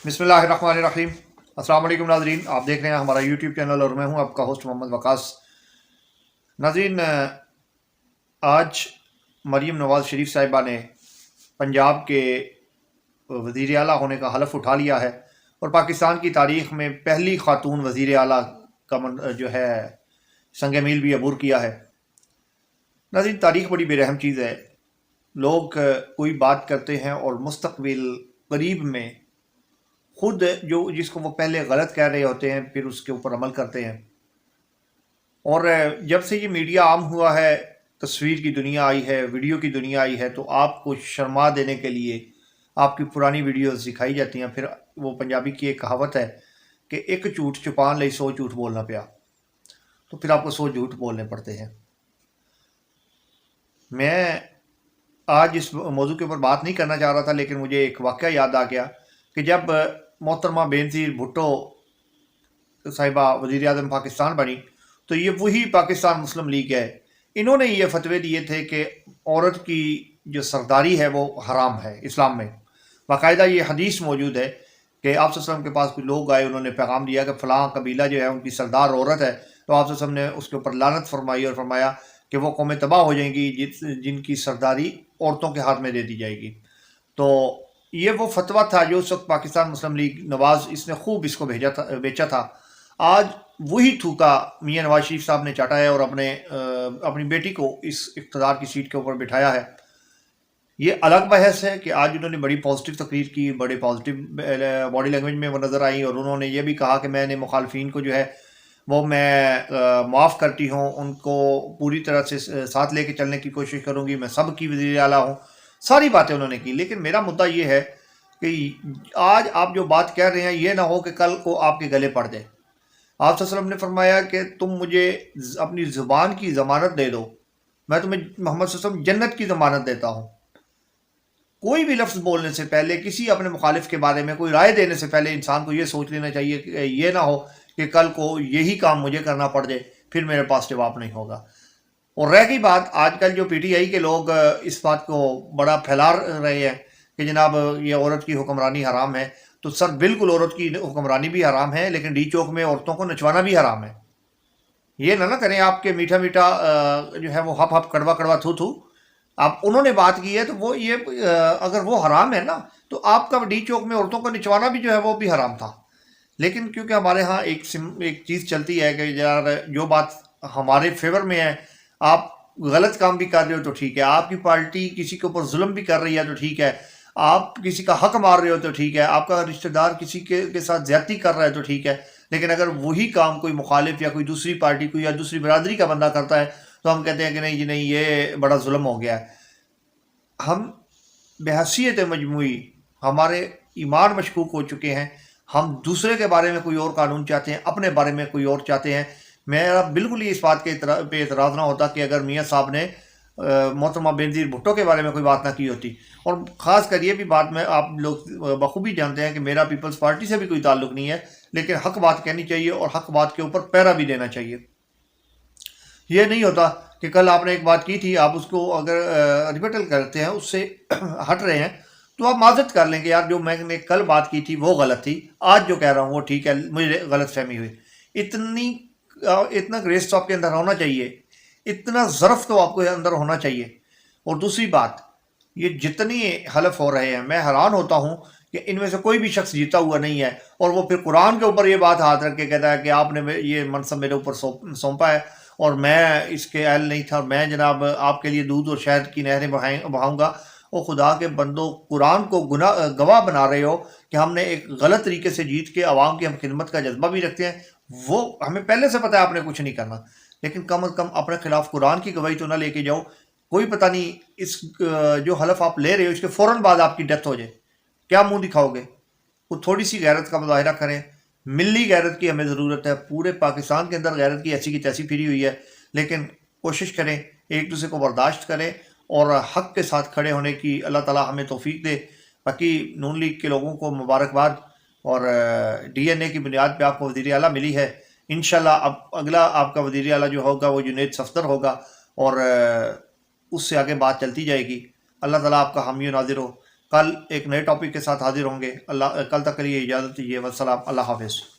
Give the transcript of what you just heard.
بسم اللہ الرحمن الرحیم۔ السلام علیکم ناظرین، آپ دیکھ رہے ہیں ہمارا یوٹیوب چینل اور میں ہوں آپ کا ہوسٹ محمد وقاص۔ ناظرین، آج مریم نواز شریف صاحبہ نے پنجاب کے وزیر اعلیٰ ہونے کا حلف اٹھا لیا ہے اور پاکستان کی تاریخ میں پہلی خاتون وزیر اعلیٰ کا جو ہے سنگ میل بھی عبور کیا ہے۔ ناظرین، تاریخ بڑی بے رحم چیز ہے۔ لوگ کوئی بات کرتے ہیں اور مستقبل قریب میں خود جس کو وہ پہلے غلط کہہ رہے ہوتے ہیں پھر اس کے اوپر عمل کرتے ہیں۔ اور جب سے یہ میڈیا عام ہوا ہے، تصویر کی دنیا آئی ہے، ویڈیو کی دنیا آئی ہے، تو آپ کو شرما دینے کے لیے آپ کی پرانی ویڈیوز دکھائی جاتی ہیں۔ پھر وہ پنجابی کی ایک کہاوت ہے کہ ایک جھوٹ چھپان لئی 100 جھوٹ بولنا پیا، تو پھر آپ کو 100 جھوٹ بولنے پڑتے ہیں۔ میں آج اس موضوع کے اوپر بات نہیں کرنا چاہ رہا تھا، لیکن مجھے ایک واقعہ یاد آ گیا کہ جب محترمہ بینظیر بھٹو صاحبہ وزیر اعظم پاکستان بنی تو یہ وہی پاکستان مسلم لیگ ہے، انہوں نے یہ فتوے دیے تھے کہ عورت کی جو سرداری ہے وہ حرام ہے اسلام میں۔ باقاعدہ یہ حدیث موجود ہے کہ آپ صلی اللہ علیہ وسلم کے پاس کوئی لوگ آئے، انہوں نے پیغام دیا کہ فلاں قبیلہ جو ہے ان کی سردار عورت ہے، تو آپ صلی اللہ علیہ وسلم نے اس کے اوپر لعنت فرمائی اور فرمایا کہ وہ قومیں تباہ ہو جائیں گی جن کی سرداری عورتوں کے ہاتھ میں دے دی جائے گی۔ تو یہ وہ فتویٰ تھا جو اس وقت پاکستان مسلم لیگ نواز اس نے خوب اس کو بیچا تھا۔ آج وہی تھوکا میاں نواز شریف صاحب نے چاٹا ہے اور اپنی بیٹی کو اس اقتدار کی سیٹ کے اوپر بٹھایا ہے۔ یہ الگ بحث ہے کہ آج انہوں نے بڑی پازیٹیو تقریر کی، بڑے پازیٹیو باڈی لینگویج میں وہ نظر آئیں، اور انہوں نے یہ بھی کہا کہ میں نے مخالفین کو جو ہے وہ میں معاف کرتی ہوں، ان کو پوری طرح سے ساتھ لے کے چلنے کی کوشش کروں گی، میں سب کی وزیر اعلیٰ ہوں۔ ساری باتیں انہوں نے کی، لیکن میرا مدعا یہ ہے کہ آج آپ جو بات کہہ رہے ہیں یہ نہ ہو کہ کل کو آپ کے گلے پڑ جائے۔ آپ صلی اللہ علیہ وسلم نے فرمایا کہ تم مجھے اپنی زبان کی ضمانت دے دو، میں تمہیں محمد صلی اللہ علیہ وسلم جنت کی ضمانت دیتا ہوں۔ کوئی بھی لفظ بولنے سے پہلے، کسی اپنے مخالف کے بارے میں کوئی رائے دینے سے پہلے انسان کو یہ سوچ لینا چاہیے کہ یہ نہ ہو کہ کل کو یہی کام مجھے کرنا پڑ جائے، پھر میرے پاس جواب نہیں ہوگا۔ اور رہ گئی بات، آج کل جو پی ٹی آئی کے لوگ اس بات کو بڑا پھیلا رہے ہیں کہ جناب یہ عورت کی حکمرانی حرام ہے، تو سر بالکل عورت کی حکمرانی بھی حرام ہے، لیکن ڈی چوک میں عورتوں کو نچوانا بھی حرام ہے۔ یہ نہ کریں آپ کے میٹھا میٹھا جو ہے وہ ہپ ہپ کڑوا کڑوا تھو تھو، آپ انہوں نے بات کی ہے تو وہ یہ اگر وہ حرام ہے نا، تو آپ کا ڈی چوک میں عورتوں کو نچوانا بھی جو ہے وہ بھی حرام تھا۔ لیکن کیونکہ ہمارے ہاں ایک چیز چلتی ہے کہ یار جو بات ہمارے فیور میں ہے، آپ غلط کام بھی کر رہے ہو تو ٹھیک ہے، آپ کی پارٹی کسی کے اوپر ظلم بھی کر رہی ہے تو ٹھیک ہے، آپ کسی کا حق مار رہے ہو تو ٹھیک ہے، آپ کا رشتہ دار کسی کے ساتھ زیادتی کر رہا ہے تو ٹھیک ہے، لیکن اگر وہی کام کوئی مخالف یا کوئی دوسری پارٹی کوئی یا دوسری برادری کا بندہ کرتا ہے تو ہم کہتے ہیں کہ نہیں جی نہیں، یہ بڑا ظلم ہو گیا ہے۔ ہم بحیثیت مجموعی ہمارے ایمان مشکوک ہو چکے ہیں، ہم دوسرے کے بارے میں کوئی اور قانون چاہتے ہیں، اپنے بارے میں کوئی اور چاہتے ہیں۔ میرا بالکل ہی اس بات کے پہ اعتراض نہ ہوتا کہ اگر میاں صاحب نے محترمہ بینظیر بھٹو کے بارے میں کوئی بات نہ کی ہوتی، اور خاص کر یہ بھی بات میں آپ لوگ بخوبی جانتے ہیں کہ میرا پیپلز پارٹی سے بھی کوئی تعلق نہیں ہے، لیکن حق بات کہنی چاہیے اور حق بات کے اوپر پیرا بھی دینا چاہیے۔ یہ نہیں ہوتا کہ کل آپ نے ایک بات کی تھی، آپ اس کو اگر ریبٹل کرتے ہیں، اس سے ہٹ رہے ہیں، تو آپ معذرت کر لیں کہ یار جو میں نے کل بات کی تھی وہ غلط تھی، آج جو کہہ رہا ہوں وہ ٹھیک ہے، مجھے غلط فہمی ہوئی۔ اتنا گریس تو آپ کے اندر ہونا چاہیے، اتنا ظرف تو آپ کے اندر ہونا چاہیے۔ اور دوسری بات، یہ جتنی حلف ہو رہے ہیں، میں حیران ہوتا ہوں کہ ان میں سے کوئی بھی شخص جیتا ہوا نہیں ہے، اور وہ پھر قرآن کے اوپر یہ بات ہاتھ رکھ کے کہتا ہے کہ آپ نے یہ منصب میرے اوپر سونپا ہے اور میں اس کے اہل نہیں تھا، اور میں جناب آپ کے لیے دودھ اور شہد کی نہریں بہاؤں گا۔ اور خدا کے بندو، قرآن کو گواہ بنا رہے ہو کہ ہم نے ایک غلط طریقے سے جیت کے عوام کی ہم خدمت کا جذبہ بھی رکھتے ہیں، وہ ہمیں پہلے سے پتہ ہے آپ نے کچھ نہیں کرنا، لیکن کم از کم اپنے خلاف قرآن کی گواہی تو نہ لے کے جاؤ۔ کوئی پتہ نہیں اس جو حلف آپ لے رہے ہو اس کے فوراً بعد آپ کی ڈیتھ ہو جائے، کیا منہ دکھاؤ گے؟ وہ تھوڑی سی غیرت کا مظاہرہ کریں، ملی غیرت کی ہمیں ضرورت ہے۔ پورے پاکستان کے اندر غیرت کی ایسی تیسی پھری ہوئی ہے، لیکن کوشش کریں ایک دوسرے کو برداشت کریں اور حق کے ساتھ کھڑے ہونے کی اللہ تعالی ہمیں توفیق دے۔ باقی نون لیگ کے لوگوں کو مبارکباد، اور ڈی این اے کی بنیاد پہ آپ کو وزیر اعلیٰ ملی ہے۔ انشاءاللہ اب اگلا آپ کا وزیر اعلیٰ جو ہوگا وہ جنید صفدر ہوگا، اور اس سے آگے بات چلتی جائے گی۔ اللہ تعالیٰ آپ کا حامی و ناظر ہو۔ کل ایک نئے ٹاپک کے ساتھ حاضر ہوں گے. کل تک کے لیے اجازت دیجیے. والسلام. اللہ حافظ.